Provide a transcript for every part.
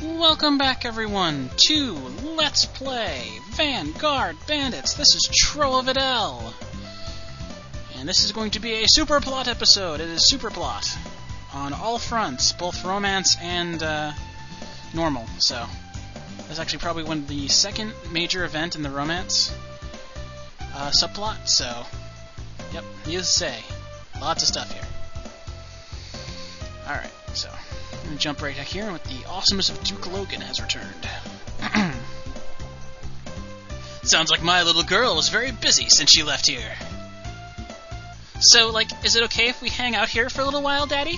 Welcome back, everyone, to Let's Play Vanguard Bandits. This is Trovidel. And this is going to be a super plot episode. It is super plot on all fronts, both romance and normal. So, that's actually probably the second major event in the romance subplot. So, yep, needless to say, lots of stuff here. Alright, so I'm going to jump right here with the awesomeness of Duke Logan has returned. Sounds like my little girl was very busy since she left here. So, is it okay if we hang out here for a little while, Daddy?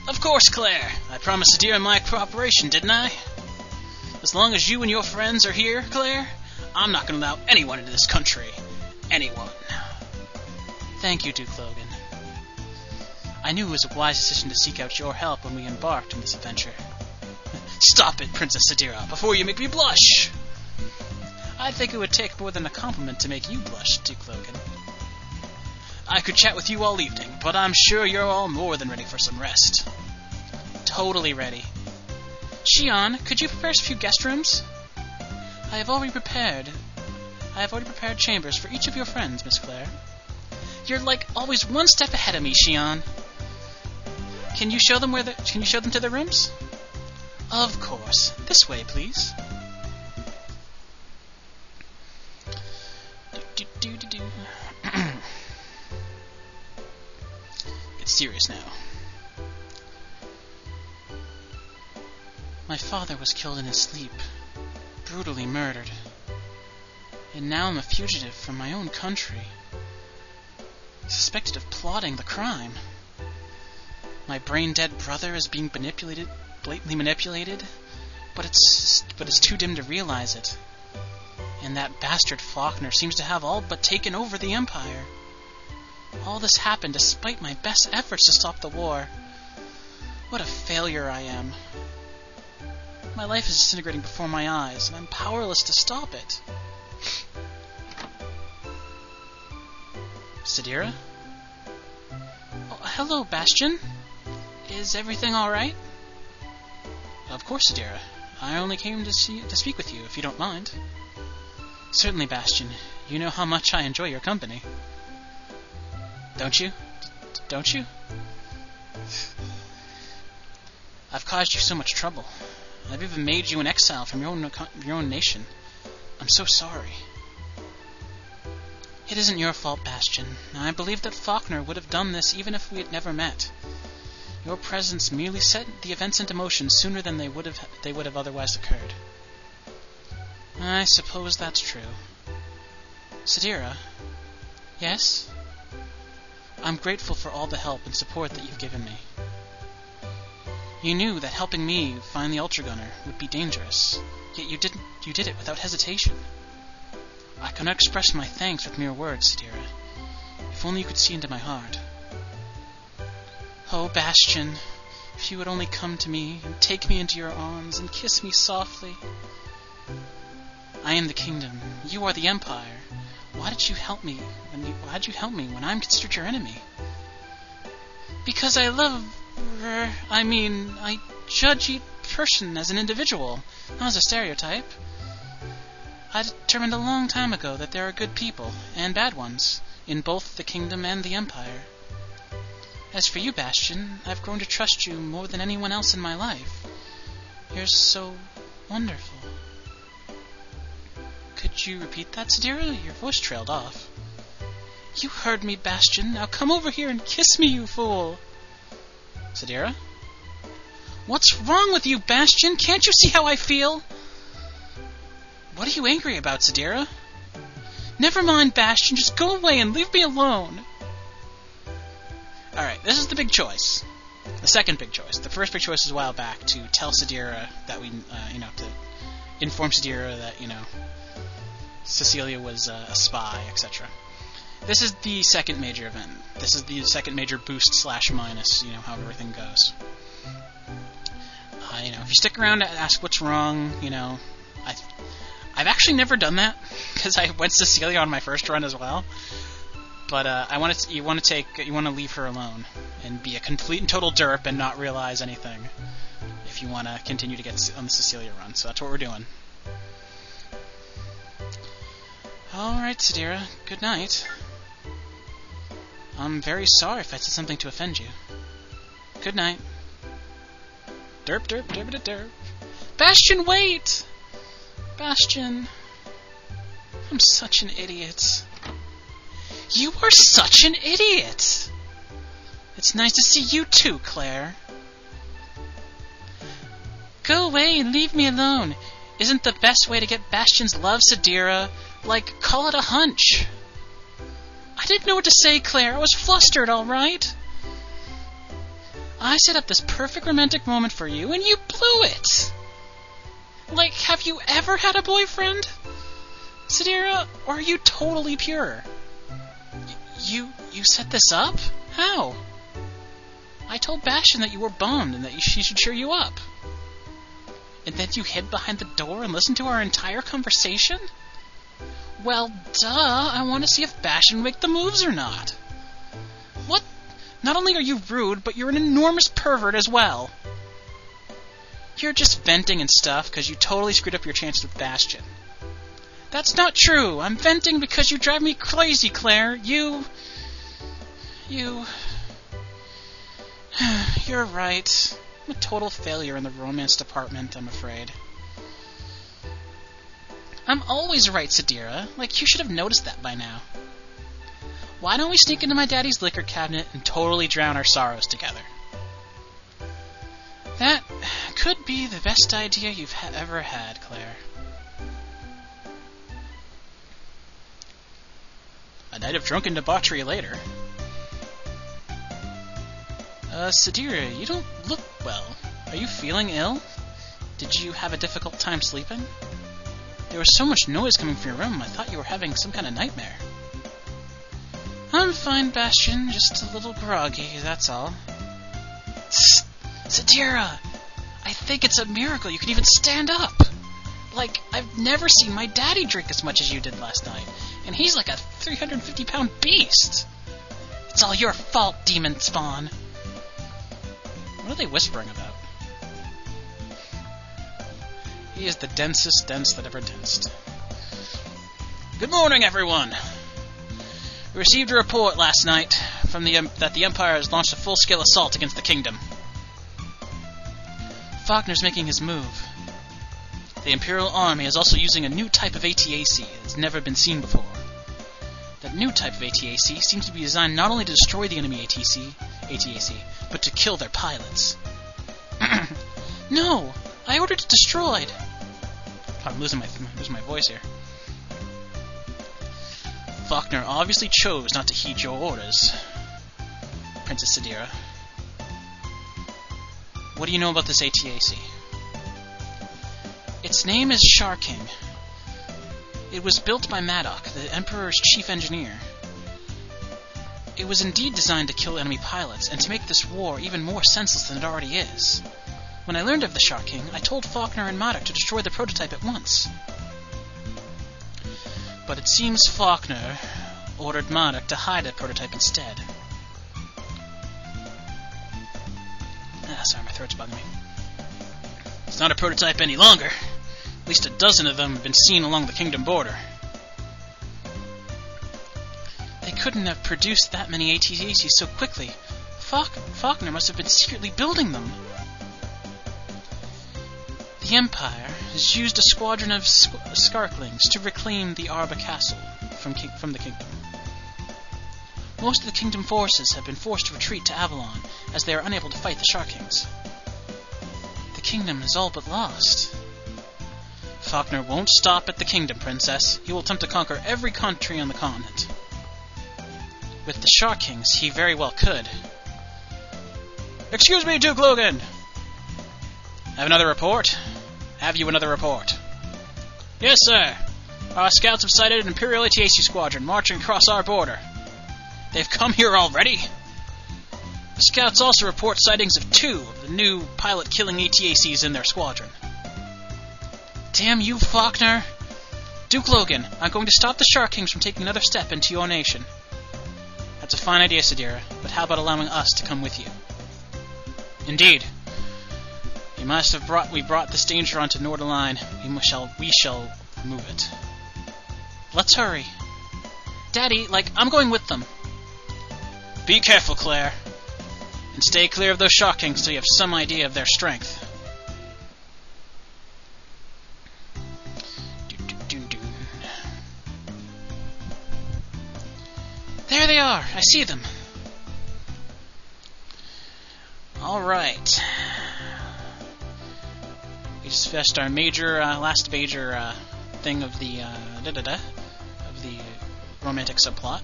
Of course, Claire. I promised Adira my cooperation, didn't I? As long as you and your friends are here, Claire, I'm not going to allow anyone into this country. Anyone. Thank you, Duke Logan. I knew it was a wise decision to seek out your help when we embarked on this adventure. Stop it, Princess Adira, before you make me blush! I think it would take more than a compliment to make you blush, Duke Logan. I could chat with you all evening, but I'm sure you're all more than ready for some rest. Totally ready. Shion, could you prepare us a few guest rooms? I have already prepared chambers for each of your friends, Miss Claire. You're always one step ahead of me, Shion. Can you show them to their rooms? Of course. This way, please. It's serious now. My father was killed in his sleep, brutally murdered. And now I'm a fugitive from my own country, suspected of plotting the crime. My brain-dead brother is being blatantly manipulated, but it's too dim to realize it. And that bastard Faulkner seems to have all but taken over the Empire. All this happened despite my best efforts to stop the war. What a failure I am. My life is disintegrating before my eyes, and I'm powerless to stop it. Sadira? Oh, hello, Bastion. Is everything alright? Of course, Sadira. I only came to speak with you, if you don't mind. Certainly, Bastion. You know how much I enjoy your company. Don't you? Don't you? I've caused you so much trouble. I've even made you an exile from your own nation. I'm so sorry. It isn't your fault, Bastion. I believe that Faulkner would have done this even if we had never met. Your presence merely set the events into motion sooner than they would have otherwise occurred. I suppose that's true. Sadira? Yes? I'm grateful for all the help and support that you've given me. You knew that helping me find the Ultra Gunner would be dangerous, yet you did it without hesitation. I cannot express my thanks with mere words, Sadira. If only you could see into my heart. Oh, Bastion, if you would only come to me and take me into your arms and kiss me softly. I am the kingdom. You are the Empire. Why did you help me when I'm considered your enemy? Because I love her. I judge each person as an individual, not as a stereotype. I determined a long time ago that there are good people and bad ones in both the kingdom and the Empire. As for you, Bastion, I've grown to trust you more than anyone else in my life. You're so wonderful. Could you repeat that, Sadira? Your voice trailed off. You heard me, Bastion. Now come over here and kiss me, you fool. Sadira? What's wrong with you, Bastion? Can't you see how I feel? What are you angry about, Sadira? Never mind, Bastion. Just go away and leave me alone. Alright, this is the big choice. The second big choice. The first big choice was a while back to tell Sadira that we, to inform Sadira that, Cecilia was a spy, etc. This is the second major event. This is the second major boost / minus, how everything goes. If you stick around to ask what's wrong, I've actually never done that, because I went Cecilia on my first run as well. But you want to leave her alone and be a complete and total derp and not realize anything. if you want to continue to get on the Cecilia run. So that's what we're doing. Alright, Sadira. Good night. I'm very sorry if I said something to offend you. Good night. Derp, derp, derp, derp, derp. Bastion, wait! Bastion. I'm such an idiot. You are such an idiot! It's nice to see you too, Claire. Go away and leave me alone. Isn't the best way to get Bastion's love, Sadira? Like, call it a hunch. I didn't know what to say, Claire. I was flustered, all right? I set up this perfect romantic moment for you, and you blew it! Like, have you ever had a boyfriend? Sadira, or are you totally pure? You set this up? How? I told Bastion that you were bummed and that she should cheer you up. And then you hid behind the door and listened to our entire conversation? Well, duh, I want to see if Bastion will make the moves or not. What? Not only are you rude, but you're an enormous pervert as well. You're just venting and stuff because you totally screwed up your chances with Bastion. That's not true. I'm venting because you drive me crazy, Claire. You're right. I'm a total failure in the romance department, I'm afraid. I'm always right, Sadira. Like, you should have noticed that by now. Why don't we sneak into my daddy's liquor cabinet and totally drown our sorrows together? That could be the best idea you've ever had, Claire. A night of drunken debauchery later. Sadira, you don't look well. Are you feeling ill? Did you have a difficult time sleeping? There was so much noise coming from your room, I thought you were having some kind of nightmare. I'm fine, Bastion. Just a little groggy, that's all. Sadira! I think it's a miracle you can even stand up! Like, I've never seen my daddy drink as much as you did last night, and he's like a 350-pound beast! It's all your fault, demon spawn! What are they whispering about? He is the densest dense that ever densed. Good morning, everyone! We received a report last night from that the Empire has launched a full-scale assault against the kingdom. Faulkner's making his move. The Imperial Army is also using a new type of ATAC that's never been seen before. That new type of ATAC seems to be designed not only to destroy the enemy ATAC, but to kill their pilots. No! I ordered it destroyed! I'm losing my voice here. Faulkner obviously chose not to heed your orders, Princess Sadira. What do you know about this ATAC? Its name is Sharking. It was built by Maddock, the Emperor's chief engineer. It was indeed designed to kill enemy pilots, and to make this war even more senseless than it already is. When I learned of the Sharking, I told Faulkner and Maddock to destroy the prototype at once. But it seems Faulkner ordered Maddock to hide the prototype instead. Sorry, my throat's bugging me. It's not a prototype any longer. At least a dozen of them have been seen along the kingdom border. They couldn't have produced that many ATACs so quickly. Faulkner must have been secretly building them. The Empire has used a squadron of Skarklings to reclaim the Arba Castle from the kingdom. Most of the kingdom forces have been forced to retreat to Avalon, as they are unable to fight the Sharkings. The kingdom is all but lost. Faulkner won't stop at the kingdom, Princess. He will attempt to conquer every country on the continent. With the Sharkings, he very well could. Excuse me, Duke Logan! Have another report? Have you another report? Yes, sir. Our scouts have sighted an Imperial ATAC squadron marching across our border. They've come here already? The scouts also report sightings of 2 of the new pilot-killing ATACs in their squadron. Damn you, Faulkner! Duke Logan, I'm going to stop the Sharkings from taking another step into your nation. That's a fine idea, Sadira, but how about allowing us to come with you? Indeed. We brought this danger onto Norderline. We shall move it. Let's hurry. Daddy, I'm going with them. Be careful, Claire. And stay clear of those Sharkings so you have some idea of their strength. There they are! I see them! Alright. We just finished our last major thing of the romantic subplot.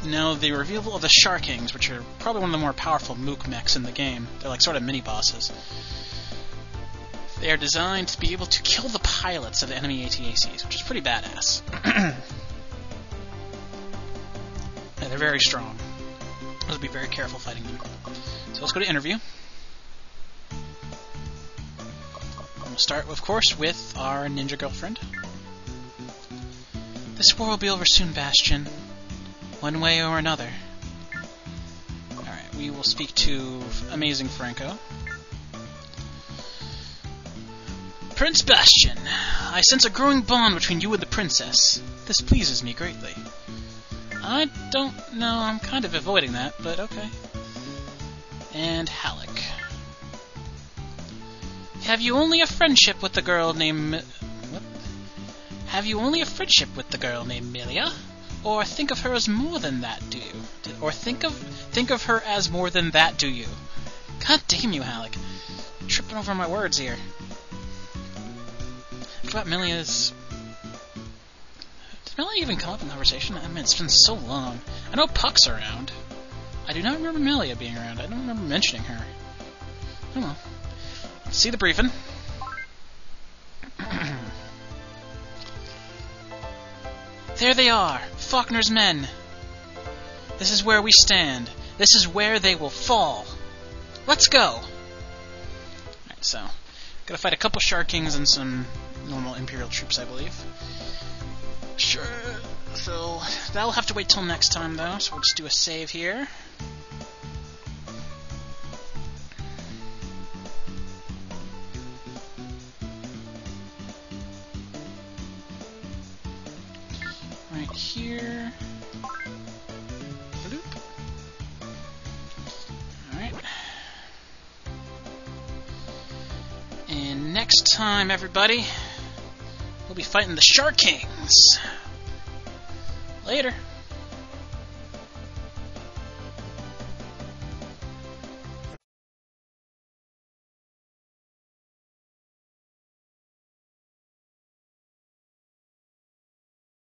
Now, the reveal of the Sharkings, which are probably one of the more powerful mook mechs in the game. They're sort of mini-bosses. They are designed to be able to kill the pilots of enemy ATACs, which is pretty badass. Yeah, they're very strong. Let's be very careful fighting them. So let's go to interview. We'll start, of course, with our ninja girlfriend. This war will be over soon, Bastion. One way or another. Alright, we will speak to Amazing Franco. Prince Bastion, I sense a growing bond between you and the princess. This pleases me greatly. I don't know, I'm kind of avoiding that, but okay. And Halleck. Have you only a friendship with the girl named... What? Have you only a friendship with the girl named Milia? Or think of her as more than that, do you? Or think of her as more than that, do you? God damn you, Halleck. Tripping over my words here. What about Milia's... Did Milia even come up in conversation? I mean, it's been so long. I know Puck's around. I do not remember Milia being around. I don't remember mentioning her. Oh well. Let's see the briefing. There they are, Faulkner's men. This is where we stand. This is where they will fall. Let's go! Alright, so, gotta fight a couple Sharkings and some normal Imperial troops, I believe. Sure, so that'll have to wait till next time, though, so we'll just do a save here. Right here. Bloop. Alright. And next time, everybody, we'll be fighting the Sharkings. Later.